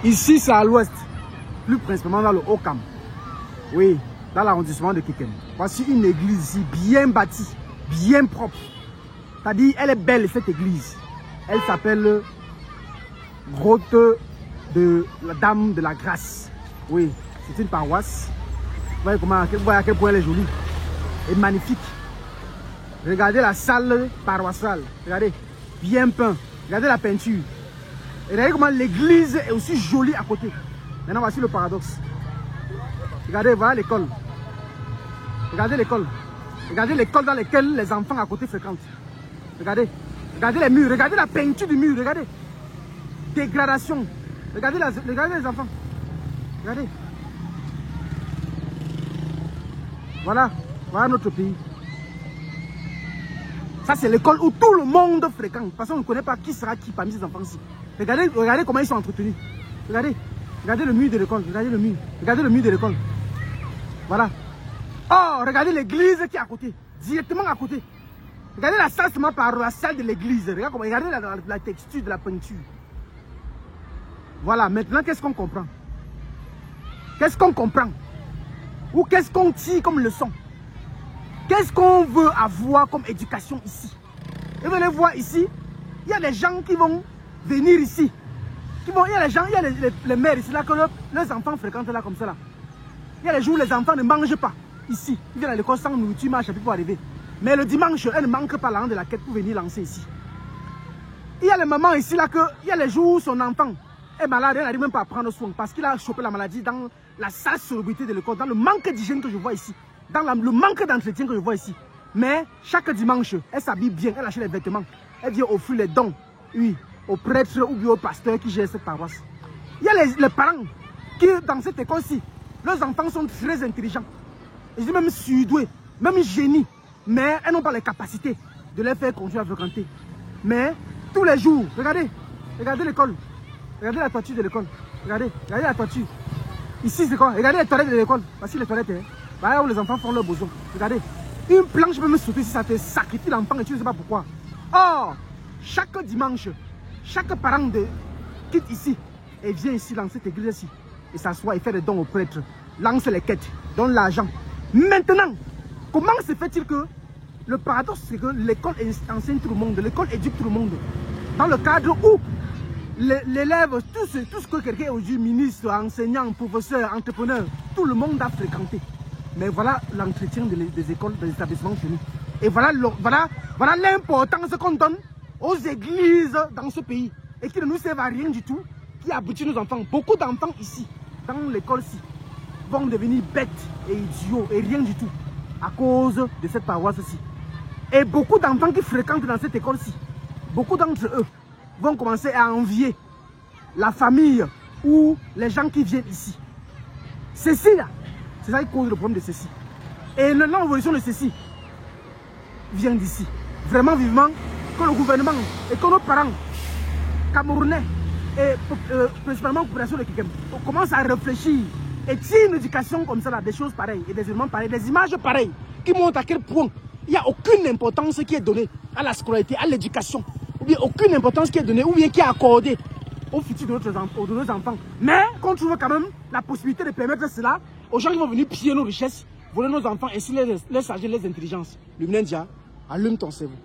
Ici, c'est à l'ouest, plus principalement dans le Haut-Cam. Oui, dans l'arrondissement de Kékem. Voici une église ici, bien bâtie, bien propre. C'est-à-dire, elle est belle, cette église. Elle s'appelle Grotte de la Dame de la Grâce. Oui, c'est une paroisse. Vous voyez à quel point elle est jolie et magnifique. Regardez la salle paroissiale. Regardez, bien peint. Regardez la peinture. Et regardez comment l'église est aussi jolie à côté. Maintenant, voici le paradoxe. Regardez, voilà l'école. Regardez l'école. Regardez l'école dans laquelle les enfants à côté fréquentent. Regardez. Regardez les murs. Regardez la peinture du mur. Regardez. Dégradation. Regardez les enfants. Regardez. Voilà. Voilà notre pays. Ça, c'est l'école où tout le monde fréquente. Parce qu'on ne connaît pas qui sera qui parmi ces enfants-ci. Regardez comment ils sont entretenus. Regardez. Regardez le mur de l'école. Regardez le mur. Regardez le mur de l'école. Voilà. Oh, regardez l'église qui est à côté. Directement à côté. Regardez la salle seulement par la salle de l'église. Regardez la texture de la peinture. Voilà. Maintenant, qu'est-ce qu'on comprend? Qu'est-ce qu'on comprend? Ou qu'est-ce qu'on tire comme leçon? Qu'est-ce qu'on veut avoir comme éducation ici? Et vous allez voir ici, il y a des gens qui vont venir ici. Il y a les gens, il y a les mères ici, là, que leurs enfants fréquentent là comme ça. Là. Il y a les jours où les enfants ne mangent pas ici. Ils viennent à l'école sans nourriture, marchent à pied pour arriver. Mais le dimanche, elles ne manquent pas l'argent de la quête pour venir lancer ici. Il y a les mamans ici, là, il y a les jours où son enfant est malade, elle n'arrive même pas à prendre soin parce qu'il a chopé la maladie dans la sale sobriété de l'école, dans le manque d'hygiène que je vois ici, dans le manque d'entretien que je vois ici. Mais chaque dimanche, elle s'habille bien, elle achète les vêtements, elle vient offrir les dons, oui, aux prêtres ou bien aux pasteurs qui gèrent cette paroisse. Il y a les parents qui, dans cette école-ci, leurs enfants sont très intelligents. Je dis même surdoués, même génies, mais elles n'ont pas les capacités de les faire continuer à fréquenter. Mais tous les jours, regardez l'école. Regardez la toiture de l'école. Regardez la toiture. Ici, c'est quoi? Regardez les toilettes de l'école. Voici les toilettes. Hein. Voilà où les enfants font leurs besoins. Regardez. Une planche peut me sauter si ça te sacrifie l'enfant et tu ne sais pas pourquoi. Or, chaque dimanche, chaque parent quitte ici et vient ici dans cette église-ci et s'assoit et fait des dons aux prêtres, lance les quêtes, donne l'argent. Maintenant, comment se fait-il que le paradoxe, c'est que l'école enseigne tout le monde, l'école éduque tout le monde. Dans le cadre où l'élève, tout ce que quelqu'un est aujourd'hui, ministre, enseignant, professeur, entrepreneur, tout le monde a fréquenté. Mais voilà l'entretien des écoles, des établissements chez nous. Et voilà l'importance qu'on donne aux églises dans ce pays et qui ne nous servent à rien du tout, qui aboutit nos enfants. Beaucoup d'enfants ici, dans l'école-ci, vont devenir bêtes et idiots et rien du tout à cause de cette paroisse-ci. Et beaucoup d'enfants qui fréquentent dans cette école-ci, beaucoup d'entre eux vont commencer à envier la famille ou les gens qui viennent ici. Ceci là, c'est ça qui cause le problème de ceci. Et l'évolution de ceci vient d'ici. Vraiment vivement que le gouvernement et que nos parents camerounais et principalement la population de Kékem commencent à réfléchir et tirer une éducation comme ça, là, des choses pareilles et des éléments pareils, des images pareilles qui montrent à quel point il n'y a aucune importance qui est donnée à la scolarité, à l'éducation, ou bien aucune importance qui est donnée, ou bien qui est accordée au futur de nos enfants. Mais qu'on trouve quand même la possibilité de permettre cela aux gens qui vont venir piller nos richesses, voler nos enfants et ainsi les charger les intelligences. Luminendia, allume ton cerveau.